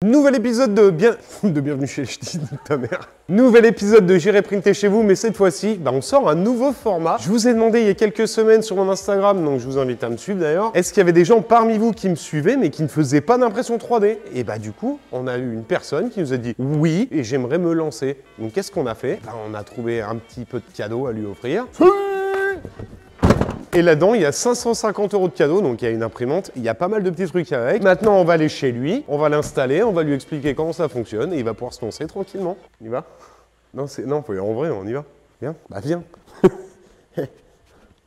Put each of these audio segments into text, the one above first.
Nouvel épisode de Bienvenue chez les Ch'tis, ta mère. Nouvel épisode de J'irai printer chez vous, mais cette fois-ci, on sort un nouveau format. Je vous ai demandé il y a quelques semaines sur mon Instagram, donc je vous invite à me suivre d'ailleurs, est-ce qu'il y avait des gens parmi vous qui me suivaient, mais qui ne faisaient pas d'impression 3D? Et du coup, on a eu une personne qui nous a dit oui, et j'aimerais me lancer. Donc qu'est-ce qu'on a fait? On a trouvé un petit peu de cadeaux à lui offrir. Et là-dedans, il y a 550 € de cadeaux, donc il y a une imprimante, il y a pas mal de petits trucs avec. Maintenant, on va aller chez lui, on va l'installer, on va lui expliquer comment ça fonctionne, et il va pouvoir se lancer tranquillement. On y va? Non, en vrai, on y va. Viens. Viens.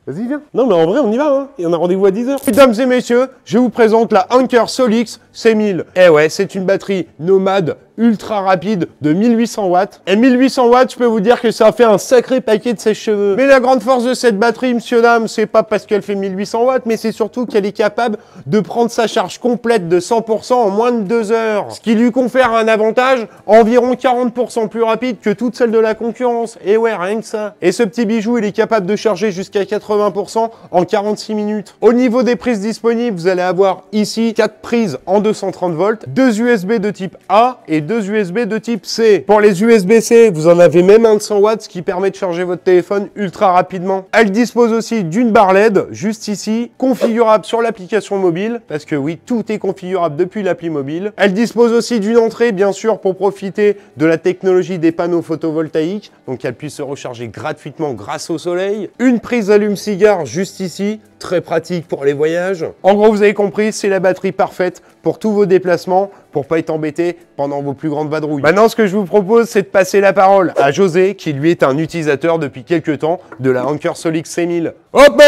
Vas-y, viens. Non, mais en vrai, on y va, hein. Et on a rendez-vous à 10 h. Mesdames et messieurs, je vous présente la Anker Solix C1000. Eh ouais, c'est une batterie nomade ultra rapide de 1800 watts. Et 1800 watts, je peux vous dire que ça fait un sacré paquet de sèche-cheveux. Mais la grande force de cette batterie, monsieur dame, c'est pas parce qu'elle fait 1800 watts, mais c'est surtout qu'elle est capable de prendre sa charge complète de 100% en moins de 2 heures. Ce qui lui confère un avantage environ 40% plus rapide que toutes celles de la concurrence. Et ouais, rien que ça. Et ce petit bijou, il est capable de charger jusqu'à 80% en 46 minutes. Au niveau des prises disponibles, vous allez avoir ici 4 prises en 230 volts, 2 USB de type A et 2 USB de type C. Pour les USB-C, vous en avez même un de 100 watts, ce qui permet de charger votre téléphone ultra rapidement. Elle dispose aussi d'une barre LED, juste ici, configurable sur l'application mobile, parce que oui, tout est configurable depuis l'appli mobile. Elle dispose aussi d'une entrée, bien sûr, pour profiter de la technologie des panneaux photovoltaïques, donc qu'elle puisse se recharger gratuitement grâce au soleil. Une prise allume-cigare juste ici, très pratique pour les voyages. En gros, vous avez compris, c'est la batterie parfaite pour tous vos déplacements, pour pas être embêté pendant vos plus grandes vadrouilles. Maintenant, ce que je vous propose, c'est de passer la parole à José, qui lui est un utilisateur depuis quelques temps de la Anker Solix C1000. Hop,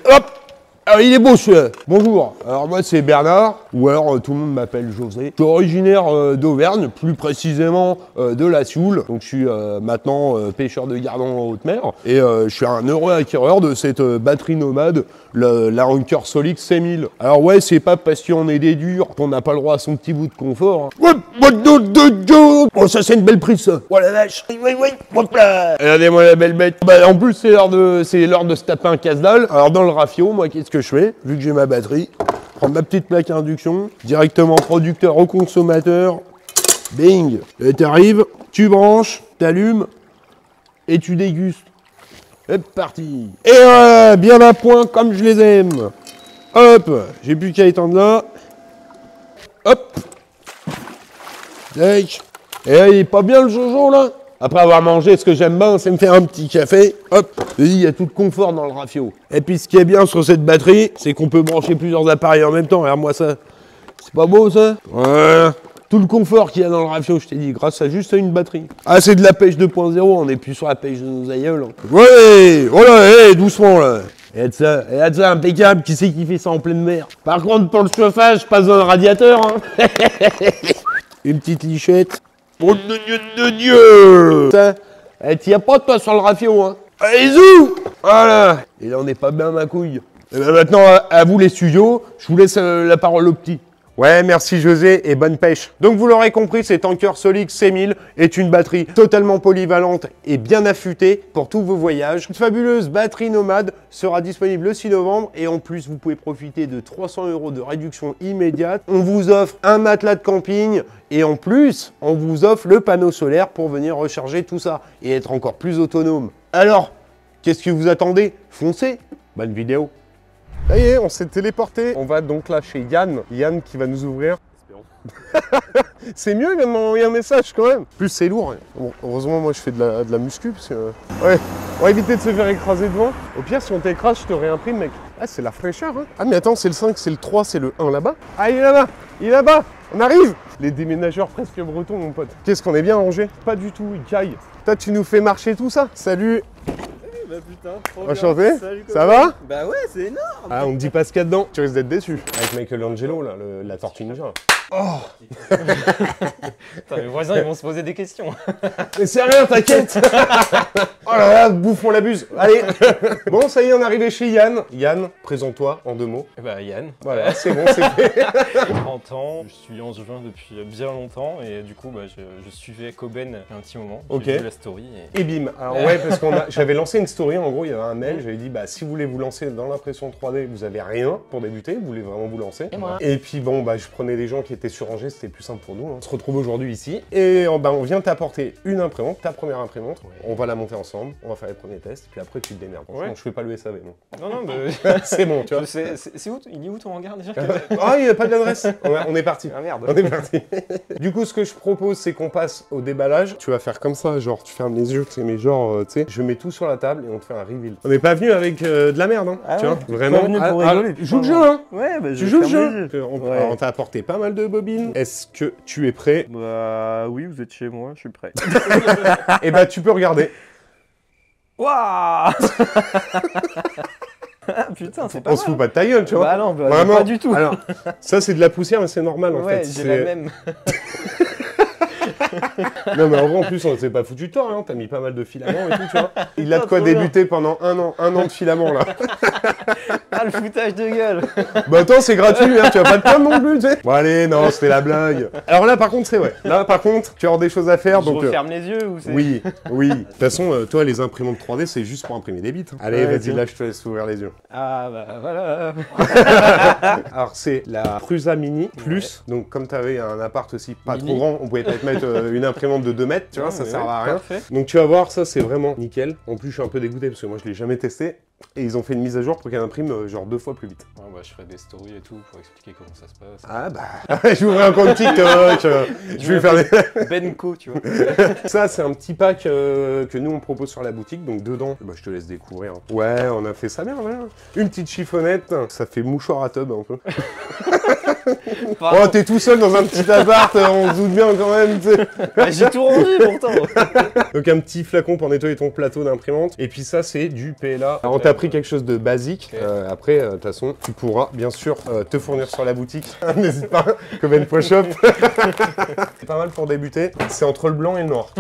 hop. Alors, il est beau celui-là. Bonjour, alors moi c'est Bernard, ou alors tout le monde m'appelle José. Je suis originaire d'Auvergne, plus précisément de la Sioule. Donc je suis maintenant pêcheur de gardons en haute mer. Et je suis un heureux acquéreur de cette batterie nomade, la Anker Solix C1000. Alors ouais, c'est pas parce qu'on est des durs qu'on n'a pas le droit à son petit bout de confort. Hein. Oh, ça c'est une belle prise ça. Oh la vache. Oui, hop là. Regardez-moi la belle bête. En plus c'est l'heure de se taper un casse-dalle. Alors dans le rafio, moi qu'est-ce que je fais, vu que j'ai ma batterie, prendre ma petite plaque à induction, directement producteur au consommateur, bing, et t'arrives, tu branches, t'allumes, et tu dégustes. C'est parti. Et voilà, bien à point comme je les aime. Hop, j'ai plus qu'à étendre là. Hop. Tac. Et là, il est pas bien le Jojo là? Après avoir mangé, ce que j'aime bien, c'est me faire un petit café. Hop, il y a tout le confort dans le rafio. Et puis ce qui est bien sur cette batterie, c'est qu'on peut brancher plusieurs appareils en même temps. Regarde-moi ça. C'est pas beau ça? Voilà. Tout le confort qu'il y a dans le rafio, je t'ai dit, grâce à juste une batterie. Ah, c'est de la pêche 2.0, on n'est plus sur la pêche de nos aïeuls. Hein. Ouais, voilà, doucement là. Et de ça, impeccable, qui c'est qui fait ça en pleine mer? Par contre, pour le chauffage, je passe dans le radiateur. Hein. Une petite lichette. Oh, Dieu. Ça, t'y as pas toi sur le rafio, hein. Allez, zou. Voilà. Et là, on n'est pas bien ma couille. Et maintenant, à vous les studios, je vous laisse la parole au petit. Ouais, merci José et bonne pêche. Donc vous l'aurez compris, cette Anker Solix C1000 est une batterie totalement polyvalente et bien affûtée pour tous vos voyages. Une fabuleuse batterie nomade sera disponible le 6 novembre et en plus vous pouvez profiter de 300 € de réduction immédiate. On vous offre un matelas de camping et en plus on vous offre le panneau solaire pour venir recharger tout ça et être encore plus autonome. Alors, qu'est-ce que vous attendez? Foncez. Bonne vidéo. Ça y est, on s'est téléporté. On va donc là chez Yann. Yann qui va nous ouvrir. C'est mieux, il vient de m'envoyer un message quand même. Plus c'est lourd. Bon, heureusement, moi je fais de la muscu parce que. Ouais, on va éviter de se faire écraser devant. Au pire, si on t'écrase, je te réimprime, mec. Ah, c'est la fraîcheur, hein. Ah, mais attends, c'est le 5, c'est le 3, c'est le 1 là-bas. Ah, il est là-bas. Il est là-bas. On arrive. Les déménageurs presque bretons, mon pote. Qu'est-ce qu'on est bien rangé? Pas du tout, il caille. Toi, tu nous fais marcher tout ça. Salut. Bah putain, trop enchanté. bien. Salut, ça va? Bah ouais, c'est énorme. Ah, on me dit pas ce qu'il y a dedans. Tu risques d'être déçu. Avec Michelangelo, là, la tortue ninja. Oh. Putain, mes voisins, ils vont se poser des questions. Mais c'est rien, t'inquiète. Oh là là, bouffons la buse. Allez. Bon, ça y est, on est arrivé chez Yann. Yann, présente-toi en 2 mots. Bah Yann. Voilà, c'est bon, c'est fait. 30 ans, je suis angevin depuis bien longtemps et du coup, bah, je suivais Coben il y a un petit moment. Ok. J'ai vu la story. Et bim. Alors ouais, parce que j'avais lancé une story, en gros, il y avait un mail, j'avais dit, bah si vous voulez vous lancer dans l'impression 3D, vous avez rien pour débuter, vous voulez vraiment vous lancer. Et moi. Et puis bon, bah je prenais des gens qui étaient c'était surrangé, c'était plus simple pour nous. Hein. On se retrouve aujourd'hui ici et on vient t'apporter une imprimante, ta première imprimante. Ouais. On va la monter ensemble, on va faire les premiers tests, puis après tu te démerdes. Ouais. Je fais pas le SAV, non. Non, mais... c'est bon, tu vois. C'est où? Il est où ton hangar déjà? Ah, il n'y a pas d'adresse. On est parti. Ah merde. On est parti. Du coup, ce que je propose, c'est qu'on passe au déballage. Tu vas faire comme ça, genre tu fermes les yeux, tu sais, mais genre, tu sais, je mets tout sur la table et on te fait un reveal. On n'est pas venu avec de la merde, hein. Ah tu vois, vraiment. Venu pour rigoler. Joue le jeu, hein. Ouais, bah tu joues le jeu. On t'a apporté pas mal de bobines. Est-ce que tu es prêt? Bah oui, vous êtes chez moi, je suis prêt. Et bah tu peux regarder. Waouh. Putain, c'est pas mal. On se fout pas de ta gueule, tu vois. Bah non, vraiment pas du tout. Alors, ça c'est de la poussière, mais c'est normal en fait. Ouais, j'ai la même. Non mais en vrai en plus on s'est pas foutu de toi, hein. T'as mis pas mal de filaments et tout, tu vois. Il a de quoi débuter pendant un an de filaments là. Ah le foutage de gueule. Bah attends c'est gratuit, hein. Tu vas pas te prendre non plus, tu sais. Bon allez, non c'était la blague. Alors là par contre c'est vrai, là par contre tu as des choses à faire. Je referme les yeux ou c'est... Oui. De toute façon toi les imprimantes 3D c'est juste pour imprimer des bits. Hein. Allez vas-y là je te laisse ouvrir les yeux. Ah bah voilà. Alors c'est la Prusa Mini Plus, donc comme t'avais un appart aussi pas trop grand, on pouvait pas te mettre une imprimante de 2 mètres, tu vois, ça sert à rien. Parfait. Donc tu vas voir, ça c'est vraiment nickel. En plus je suis un peu dégoûté parce que moi je l'ai jamais testé. Et ils ont fait une mise à jour pour qu'elle imprime genre 2 fois plus vite. Ouais, bah, je ferai des stories et tout pour expliquer comment ça se passe. Ah bah, je vais ouvrir un compte TikTok, je vais faire des... Benko, tu vois. Ça c'est un petit pack que nous on propose sur la boutique, donc dedans, bah, je te laisse découvrir. Ouais, on a fait ça bien, voilà. Une petite chiffonnette, ça fait mouchoir à tub un peu. Oh, t'es tout seul dans un petit appart, on se doute bien quand même, tu sais. Bah, j'ai tout rendu pourtant. Donc un petit flacon pour nettoyer ton plateau d'imprimante. Et puis ça, c'est du PLA. Alors, on t'a pris quelque chose de basique. Okay. Après, de toute façon, tu pourras bien sûr te fournir sur la boutique. N'hésite pas, Coben.shop. C'est pas mal pour débuter. C'est entre le blanc et le noir.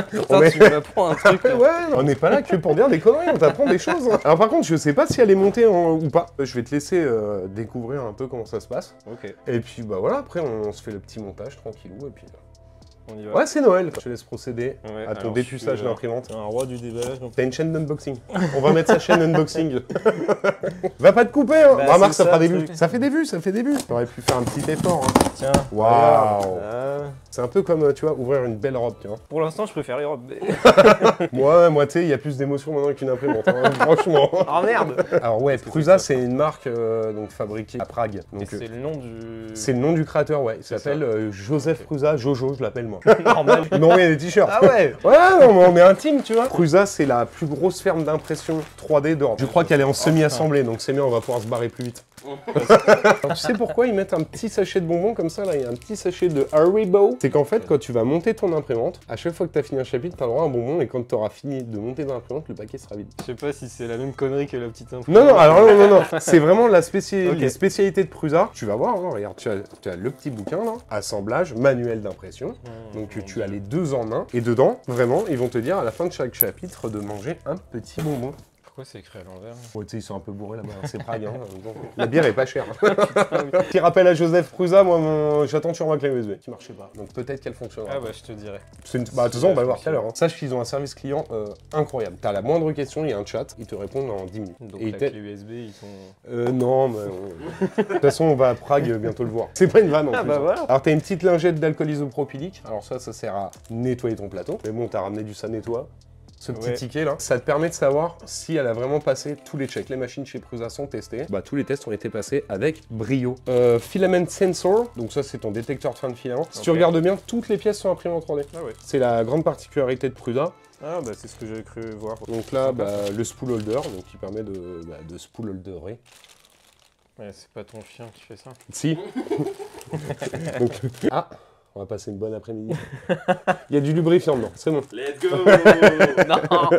Putain, tu m'apprends un truc. Ouais, on n'est pas là que pour dire des conneries, on t'apprend des choses. Hein. Alors par contre, je sais pas si elle est montée ou pas. Je vais te laisser découvrir un peu comment ça se passe. Ok. Et puis bah voilà, après on se fait le petit montage tranquillou et puis... On y va. Ouais, c'est Noël. Je te laisse procéder à ton dépuçage d'imprimante. Un roi du déballage. T'as une chaîne d'unboxing. On va mettre sa chaîne unboxing. Va pas te couper, hein. Bah, remarque, ça fera des vues. Ça fait des vues, ça fait des vues. T'aurais pu faire un petit effort. Hein. Tiens. Waouh. C'est un peu comme, tu vois, ouvrir une belle robe, tu vois. Pour l'instant, je préfère les robes. Moi, tu sais, il y a plus d'émotion maintenant qu'une imprimante, hein, franchement. Oh merde. Alors ouais, Prusa, c'est une marque donc fabriquée à Prague. Donc c'est le nom du... C'est le nom du créateur, ouais. Il s'appelle Joseph Prusa, Jojo, je l'appelle moi. Normal. Ils m'ont envoyé des t-shirts. Ah ouais. Ouais, on est intime, tu vois. Prusa, c'est la plus grosse ferme d'impression 3D d'Europe. Je crois qu'elle est en semi-assemblée, donc c'est bien, on va pouvoir se barrer plus vite. Alors, tu sais pourquoi ils mettent un petit sachet de bonbons comme ça, là, il y a un petit sachet de Haribo. C'est qu'en fait, quand tu vas monter ton imprimante, à chaque fois que tu as fini un chapitre, tu as le droit à un bonbon, et quand tu auras fini de monter ton imprimante, le paquet sera vide. Je sais pas si c'est la même connerie que la petite imprimante. Non, alors non. C'est vraiment la les spécialités de Prusa. Tu vas voir, hein, regarde, tu as le petit bouquin, là, assemblage, manuel d'impression. Donc tu as les 2 en 1, et dedans, vraiment, ils vont te dire à la fin de chaque chapitre de manger un petit bonbon. Pourquoi c'est écrit à l'envers? Ouais, tu sais, ils sont un peu bourrés là-bas, c'est Prague. Hein. La bière est pas chère. Petit rappel à Joseph Prusa, moi j'attends sur ma clé USB qui marchait pas. Donc peut-être qu'elle fonctionnera. Ah bah je te dirais. Bah de toute façon on va le voir tout à l'heure. Hein. Sache qu'ils ont un service client incroyable. T'as la moindre question, il y a un chat, ils te répondent en 10 minutes. Donc et la clé USB ils sont... non mais... De toute façon on va à Prague bientôt le voir. C'est pas une vanne en plus. Bah voilà. Alors t'as une petite lingette d'alcool isopropylique. Alors ça sert à nettoyer ton plateau. Mais bon t'as ramené du ça nettoie. Ce petit ticket là, ça te permet de savoir si elle a vraiment passé tous les checks. Les machines chez Prusa sont testées. Bah tous les tests ont été passés avec brio. Filament Sensor, donc ça c'est ton détecteur de fin de filament. Si tu regardes bien, toutes les pièces sont imprimées en 3D. Ah ouais. C'est la grande particularité de Prusa. Ah bah c'est ce que j'avais cru voir. Donc là, le spool holder, donc qui permet de spool holderer. Ouais, c'est pas ton chien qui fait ça. Si. Donc, on va passer une bonne après-midi. Il y a du lubrifiant dedans, c'est bon. Let's go. Non.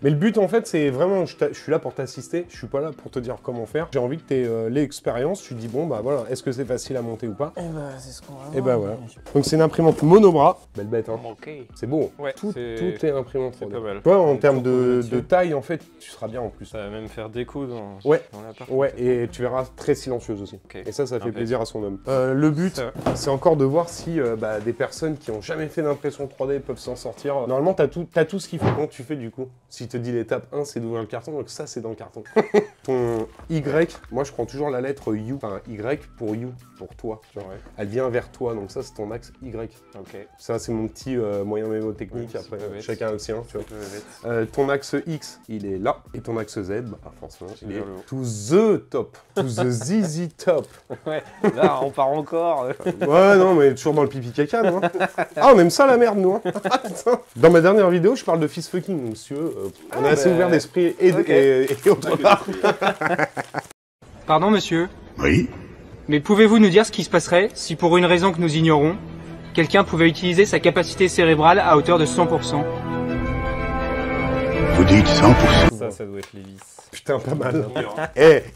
Mais le but en fait c'est vraiment, je suis là pour t'assister, je suis pas là pour te dire comment faire. J'ai envie que tu aies l'expérience, tu te dis bon bah voilà, est-ce que c'est facile à monter ou pas? Et bah c'est ce qu'on va voir. Et bah voilà. Donc c'est une imprimante monobras, belle bête hein. Ok. C'est beau, ouais, tout est imprimante 3D. Pas mal. Toi en termes de taille en fait, tu seras bien en plus. Ça va même faire déco dans l'appart. Ouais, et tu verras très silencieuse aussi. Okay. Et ça fait plaisir à son homme. Le but, c'est encore de voir si des personnes qui ont jamais fait d'impression 3D peuvent s'en sortir. Normalement, t'as tout ce qu'il faut. Quand tu fais du coup, si te dit l'étape 1, c'est d'ouvrir le carton, donc ça, c'est dans le carton. ton Y, moi je prends toujours la lettre U, enfin Y pour you, pour toi. Tu vois. Ouais. Elle vient vers toi, donc ça c'est ton axe Y. Ok. Ça c'est mon petit moyen mémotechnique, Ouais, après c'est pas bête. chacun a le sien. Tu vois. C'est pas bête. Ton axe X, il est là, et ton axe Z, bah forcément, il est vers le haut. to the top, to the ZZ top. Ouais, là on part encore. Ouais, non, mais toujours dans le pipi caca, nous. Hein. Ah, on aime ça la merde, nous. Hein. Dans ma dernière vidéo, je parle de fist fucking, monsieur. On est assez ouvert d'esprit et, ok. et autre part. Pardon, monsieur, Oui. mais pouvez-vous nous dire ce qui se passerait si, pour une raison que nous ignorons, quelqu'un pouvait utiliser sa capacité cérébrale à hauteur de 100%? Vous dites 100%. Ça doit être Lévis. Putain, pas mal.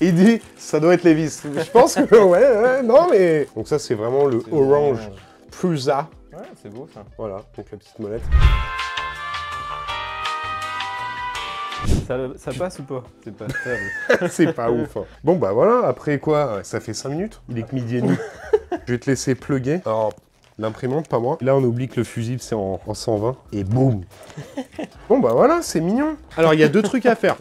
Il dit, ça doit être Levis. Je pense que, ouais, non, mais... Donc ça, c'est vraiment le orange Prusa. Ouais, c'est beau ça. Voilà, donc la petite molette. Ça passe ou pas? C'est pas stable. C'est pas ouf. Hein. Bon, bah voilà, après quoi, ça fait 5 minutes. Il est que midi et demi. Je vais te laisser plugger. Alors, l'imprimante, pas moi. Là, on oublie que le fusible, c'est en 120. Et boum. Bon, bah voilà, c'est mignon. Alors, il y a 2 trucs à faire.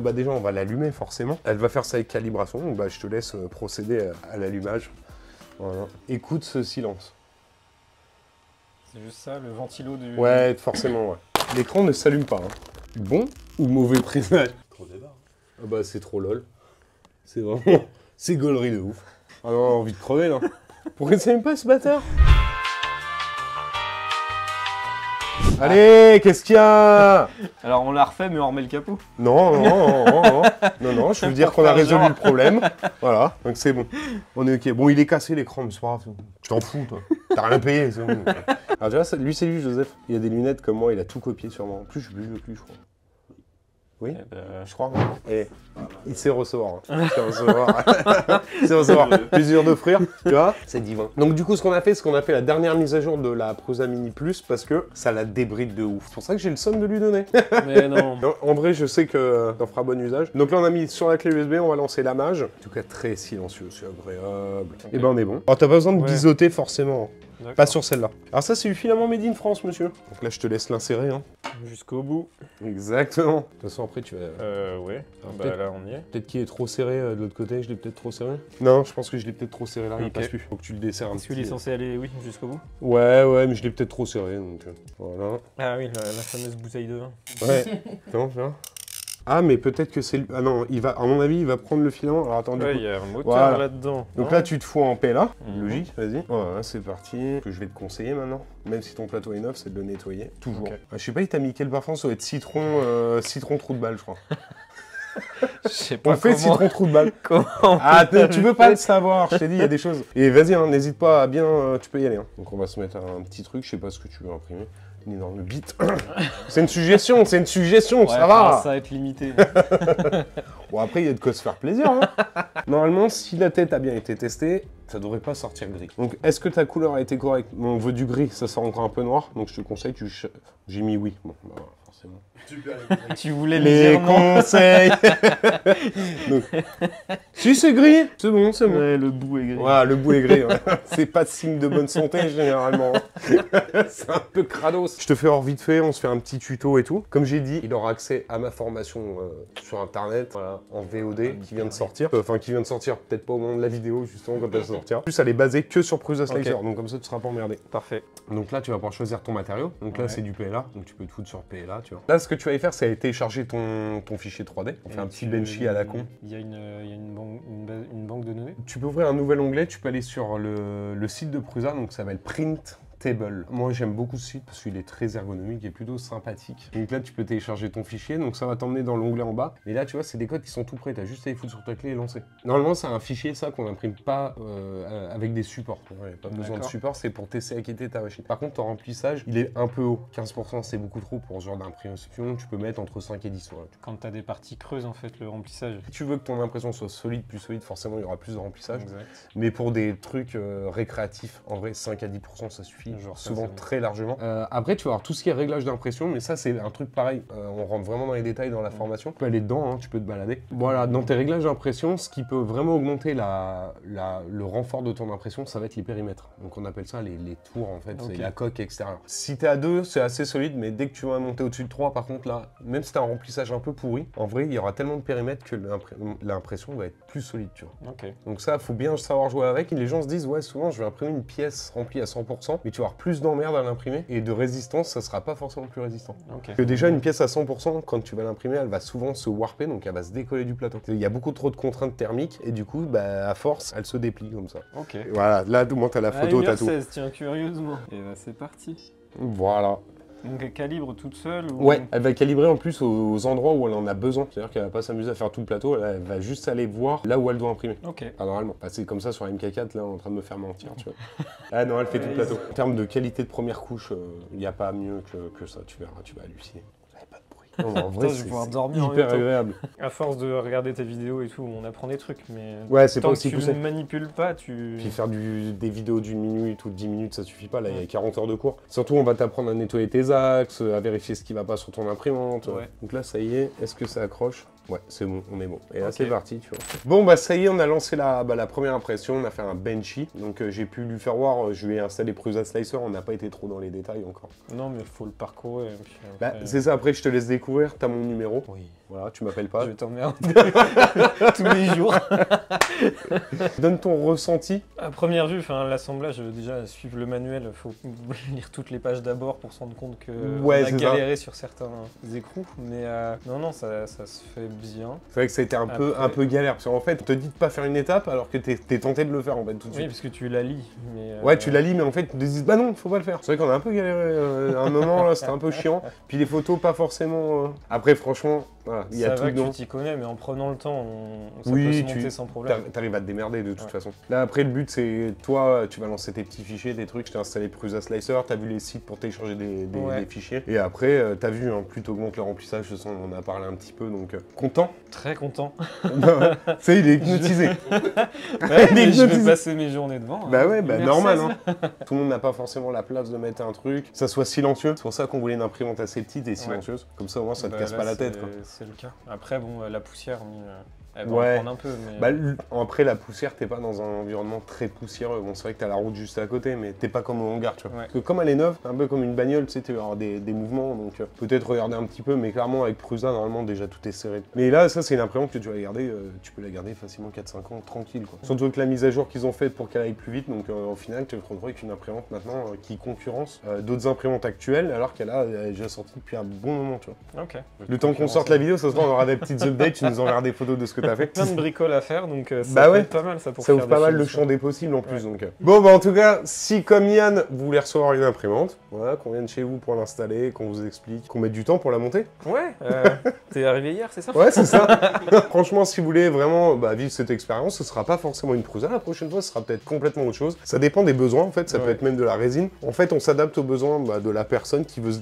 Bah déjà, on va l'allumer, forcément. Elle va faire ça avec calibration. Donc, bah, je te laisse procéder à l'allumage. Voilà. Écoute ce silence. C'est juste ça, le ventilo du... Ouais, forcément, ouais. L'écran ne s'allume pas. Hein. Bon ou mauvais présage? Trop débat. Ah bah, c'est trop lol. C'est vraiment... c'est gaulerie de ouf. Ah non, envie de crever, là. Pourquoi il s'allume pas, ce bâtard? Allez, qu'est-ce qu'il y a? Alors on l'a refait mais on remet le capot. Non, non, je veux dire qu'on a résolu le problème. Voilà, donc c'est bon. On est ok. Bon, il est cassé l'écran, mais c'est pas grave. Tu t'en fous, toi. T'as rien payé, c'est bon. Alors déjà, lui, c'est lui, Joseph. Il a des lunettes comme moi, il a tout copié sur moi. En plus, je l'ai vu, je crois. Oui, je crois. Et il sait recevoir. Hein. Il sait recevoir. Il sait recevoir. Plaisir d'offrir, tu vois. C'est divin. Donc du coup, ce qu'on a fait, c'est qu'on a fait la dernière mise à jour de la Prusa Mini Plus parce que ça la débride de ouf. C'est pour ça que j'ai le somme de lui donner. Mais non. En vrai, je sais que t'en feras bon usage. Donc là, on a mis sur la clé USB, on va lancer la mage. En tout cas, très silencieux, c'est agréable. Okay. Et ben, on est bon. Alors, t'as pas besoin de biseauter forcément. Pas sur celle-là. Alors ça, c'est du filament Made in France, monsieur. Donc là, je te laisse l'insérer. Hein. Jusqu'au bout. Exactement. De toute façon, après, tu vas... ouais. Bah là, on y est. Peut-être qu'il est trop serré de l'autre côté. Je l'ai peut-être trop serré. Non, je pense que je l'ai peut-être trop serré là. Il passe plus. Faut que tu le desserres un petit peu. Est-ce qu'il est censé aller, oui, jusqu'au bout? Ouais, mais je l'ai peut-être trop serré. Donc voilà. Ah oui, la fameuse bouteille de vin. Ouais. Attends, viens. Ah, mais peut-être que c'est... Ah non, il va, à mon avis, il va prendre le filament. Alors attends, ouais, il y a un moteur là-dedans. Donc là, tu te fous en paix là. Logique, vas-y. Voilà, c'est parti. Que je vais te conseiller maintenant. Même si ton plateau est neuf, c'est de le nettoyer. Toujours. Okay. Ah, je sais pas, il t'a mis quel parfum? Ça doit être citron, citron trou de balle, je crois. Je sais pas. On fait citron trou de balle. Comment? Ah, tu veux pas le savoir. Je t'ai dit, il y a des choses. Et vas-y, hein, n'hésite pas à bien... tu peux y aller. Hein. Donc on va se mettre un petit truc. Je sais pas ce que tu veux imprimer. Une énorme bite. C'est une suggestion, ouais, ça va. Ça va être limité. Bon, après, il y a de quoi se faire plaisir. Hein. Normalement, si la tête a bien été testée, ça devrait pas sortir gris. Donc, est-ce que ta couleur a été correcte? On veut du gris, ça sort encore un peu noir. Donc, je te conseille, j'ai mis oui. Bon, bah, forcément. Tu voulais les conseils. Donc, si c'est gris, c'est bon, c'est bon. Ouais, le bout est gris. Voilà, le bout est gris. Ouais. C'est pas de signe de bonne santé, généralement. C'est un peu crados. Je te fais hors vite fait, on se fait un petit tuto et tout. Comme j'ai dit, il aura accès à ma formation sur Internet, voilà, en VOD, qui vient de sortir. Enfin, qui vient de sortir, peut-être pas au moment de la vidéo, justement, quand elle sortira. En plus, elle est basée que sur Prusa Slicer, donc comme ça, tu seras pas emmerdé. Parfait. Donc là, tu vas pouvoir choisir ton matériau. Donc là, c'est du PLA, donc tu peux te foutre sur PLA, tu vois. Là, ce que tu vas y faire, c'est télécharger ton fichier 3D. On fait un petit benchy à la con. Il y a une banque de données. Tu peux ouvrir un nouvel onglet, tu peux aller sur le site de Prusa, donc ça va être Print Table. Moi j'aime beaucoup ce site parce qu'il est très ergonomique et plutôt sympathique. Donc là tu peux télécharger ton fichier, donc ça va t'emmener dans l'onglet en bas. Et là tu vois c'est des codes qui sont tout prêts, t'as juste à les foutre sur ta clé et lancer. Normalement c'est un fichier ça qu'on n'imprime pas avec des supports. Ouais, pas besoin de support, c'est pour tester à quitter ta machine. Par contre ton remplissage il est un peu haut. 15% c'est beaucoup trop pour ce genre d'impression, tu peux mettre entre 5 et 10. Voilà. Quand t'as des parties creuses en fait le remplissage. Si tu veux que ton impression soit solide, plus solide, forcément il y aura plus de remplissage. Exact. Mais pour des trucs récréatifs, en vrai 5 à 10% ça suffit. simplifie Genre ça, souvent c'est bon. très largement. Après, tu vas avoir tout ce qui est réglage d'impression, mais ça, c'est un truc pareil. On rentre vraiment dans les détails dans la formation. Tu peux aller dedans, hein, tu peux te balader. Voilà, dans tes réglages d'impression, ce qui peut vraiment augmenter le renfort de ton impression, ça va être les périmètres. Donc on appelle ça les tours, en fait, Ok. c'est la coque extérieure. Si t'es à 2, c'est assez solide, mais dès que tu vas monter au-dessus de 3, par contre, là, même si t'as un remplissage un peu pourri, en vrai, il y aura tellement de périmètres que l'impression va être plus solide, tu vois. Ok. Donc ça, faut bien savoir jouer avec. Et les gens se disent, ouais, souvent, je vais imprimer une pièce remplie à 100%, mais tu vas avoir plus d'emmerde à l'imprimer, et de résistance, ça sera pas forcément plus résistant. Ok. Que déjà, une pièce à 100%, quand tu vas l'imprimer, elle va souvent se warper, donc elle va se décoller du plateau. Il y a beaucoup trop de contraintes thermiques, et du coup, bah, à force, elle se déplie comme ça. Ok. Et voilà, là, au moins, t'as la photo, t'as tout. 1h16, tiens, curieusement. Et bah c'est parti. Voilà. Donc elle calibre toute seule ou... Ouais, elle va calibrer en plus aux endroits où elle en a besoin. C'est-à-dire qu'elle va pas s'amuser à faire tout le plateau, elle va juste aller voir là où elle doit imprimer. Ok. Ah, normalement. Bah, c'est comme ça sur la MK4, là, en train de me faire mentir, tu vois. Ah non, elle fait tout le plateau. En termes de qualité de première couche, il n'y a pas mieux que ça, tu verras, tu vas halluciner. Vous n'avez pas de bruit. Non, en vrai, Putain, je vais pouvoir dormir en hyper même temps. agréable. À force de regarder tes vidéos et tout, on apprend des trucs, mais... Ouais, c'est pas tant aussi que poussé. tu ne manipules pas, tu... Puis faire des vidéos d'une minute ou de 10 minutes, ça suffit pas, là, il y a 40 heures de cours. Surtout, on va t'apprendre à nettoyer tes axes, à vérifier ce qui va pas sur ton imprimante. Ouais. Donc là, ça y est, est-ce que ça accroche? Ouais, c'est bon, on est bon. Et là, Ok. c'est parti, tu vois. Bon, bah ça y est, on a lancé la première impression, on a fait un benchy. Donc j'ai pu lui faire voir, je lui ai installé Prusa Slicer, on n'a pas été trop dans les détails encore. Non, mais faut le parcourir. Et puis Bah, après... c'est ça, après je te laisse découvrir, t'as mon numéro. Oui. Voilà, tu m'appelles pas. Je vais t'emmerder tous les jours. Donne ton ressenti. À première vue, l'assemblage, déjà, suivre le manuel, faut lire toutes les pages d'abord pour se rendre compte que Ouais, on a c'est galéré sur certains écrous. Mais non, ça se fait bien. C'est vrai que ça a été un peu galère, parce qu'en fait, on te dit de pas faire une étape alors que t'es tenté de le faire en fait tout de Oui, suite. parce que tu la lis. Mais, Ouais, tu la lis, mais en fait, tu te dis, bah non, faut pas le faire. C'est vrai qu'on a un peu galéré à un moment, là, c'était un peu chiant. Puis les photos, pas forcément. Après, franchement, voilà, il y a ça tout va que dedans. tu t'y connais, mais en prenant le temps, ça Oui, peut se tu- monter sans problème. T'arrives à te démerder de toute Ouais. façon. Là, après, le but, c'est toi, tu vas lancer tes petits fichiers, tes trucs. Je t'ai installé Prusa Slicer, t'as vu les sites pour télécharger Ouais. des fichiers. Et après, t'as vu, hein, plus t'augmentes le remplissage, de toute façon, on en a parlé un petit peu, donc content. Très content. Ça y est, il est hypnotisé. Ouais, mais je vais hypnotisé. passer mes journées devant. Bah hein. ouais, bah 1h16. normal, hein. Tout le monde n'a pas forcément la place de mettre un truc, que ça soit silencieux. C'est pour ça qu'on voulait une imprimante assez petite et silencieuse. Comme ça, au moins, ça te Bah, casse là, pas la tête, c'est- quoi. C'est le cas. Après, bon, la poussière, elle va Ouais. en prendre un peu. Mais... Bah, après, la poussière, t'es pas dans un environnement très poussiéreux. Bon, c'est vrai que t'as la route juste à côté, mais t'es pas comme au hangar, tu vois. Ouais. Parce que comme elle est neuve, un peu comme une bagnole, tu sais, tu vas avoir des mouvements, donc peut-être regarder un petit peu, mais clairement, avec Prusa, normalement, déjà, tout est serré. Mais là, ça, c'est une imprimante que tu vas garder, tu peux la garder facilement 4-5 ans, tranquille, quoi. Surtout avec la mise à jour qu'ils ont faite pour qu'elle aille plus vite, donc au final, tu te retrouves avec une imprimante maintenant qui concurrence d'autres imprimantes actuelles, alors qu'elle est déjà sortie depuis un bon moment, tu vois. Ok. Le temps qu'on sorte la vidéo, ça se voit, on aura des petites updates, tu nous enverras des photos de ce que t'as fait. Plein de bricoles à faire, donc ça Bah peut ouais. être pas mal ça pour Ça faire ouvre pas des mal le finitions. champ des possibles en plus. Donc. Bon, bah en tout cas, si comme Yann, vous voulez recevoir une imprimante, voilà, qu'on vienne chez vous pour l'installer, qu'on vous explique, qu'on mette du temps pour la monter. Ouais, t'es arrivé hier, c'est ça? Ouais, c'est ça. Franchement, si vous voulez vraiment vivre cette expérience, ce sera pas forcément une Prusa. La prochaine fois, ce sera peut-être complètement autre chose. Ça dépend des besoins, en fait. Ça peut Ouais. être même de la résine. En fait, on s'adapte aux besoins de la personne qui veut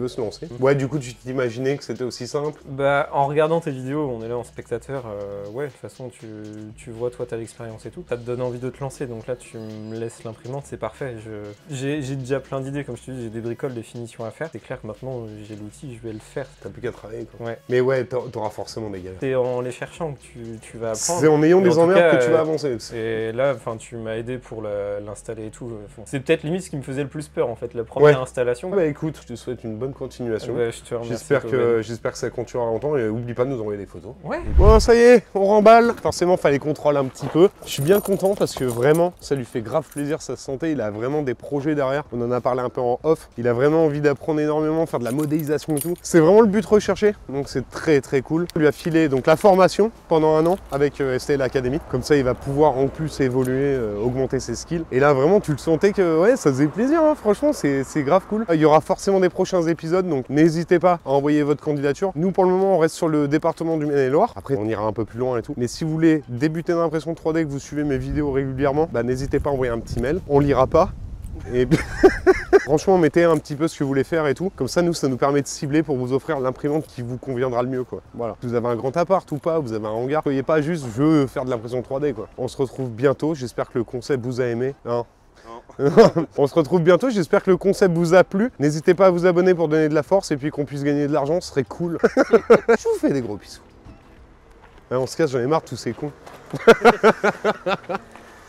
se lancer. Ouais, du coup, tu t'imaginais que c'était aussi simple. Bah, en regardant tes vidéos, on est là en spectateur, ouais, de toute façon, tu vois, toi, t'as l'expérience et tout. Ça te donne envie de te lancer, donc là, tu me laisses l'imprimante, c'est parfait. J'ai déjà plein d'idées, comme je te dis, j'ai des bricoles, des finitions à faire. C'est clair que maintenant, j'ai l'outil, je vais le faire. T'as plus qu'à travailler, quoi. Ouais. Mais ouais, t'auras forcément des galères. C'est en les cherchant que tu vas apprendre. C'est en ayant Mais en des tout emmerdes cas, que tu vas avancer. Et là, tu m'as aidé pour l'installer et tout. Bon, c'est peut-être limite ce qui me faisait le plus peur, en fait, la première installation. Bah écoute, je te souhaite une bonne continuation. Bah, je te remercie. J'espère que ça continuera longtemps et oublie pas de nous envoyer des photos. Ouais. Bon, ça y est, on remballe. Forcément, fallait contrôler un petit peu. Je suis bien content parce que vraiment, ça lui fait grave plaisir sa santé. Il a vraiment des projets derrière. On en a parlé un peu en off. Il a vraiment envie d'apprendre énormément, faire de la modélisation et tout. C'est vraiment le but recherché. Donc c'est très très cool. On lui a filé donc la formation pendant un an avec STL Academy. Comme ça, il va pouvoir en plus évoluer, augmenter ses skills. Et là, vraiment, tu le sentais que ouais, ça faisait plaisir. Hein. Franchement, c'est grave cool. Il y aura forcément des prochains épisodes. Donc n'hésitez pas à envoyer votre candidature. Nous, pour le moment, on reste sur le département du Maine-et-Loire. Après, on ira un peu plus loin et tout. Mais si vous voulez débuter dans l'impression 3D, que vous suivez mes vidéos régulièrement, bah, n'hésitez pas à envoyer un petit mail. On lira pas. Et franchement, mettez un petit peu ce que vous voulez faire et tout. Comme ça, nous, ça nous permet de cibler pour vous offrir l'imprimante qui vous conviendra le mieux, quoi. Voilà. Vous avez un grand appart ou pas, vous avez un hangar, soyez pas juste je veux faire de l'impression 3D, quoi. On se retrouve bientôt. J'espère que le concept vous a aimé. Hein. On se retrouve bientôt, j'espère que le concept vous a plu. N'hésitez pas à vous abonner pour donner de la force et puis qu'on puisse gagner de l'argent, ce serait cool. Je vous fais des gros bisous. Ouais, on se casse, j'en ai marre de tous ces cons.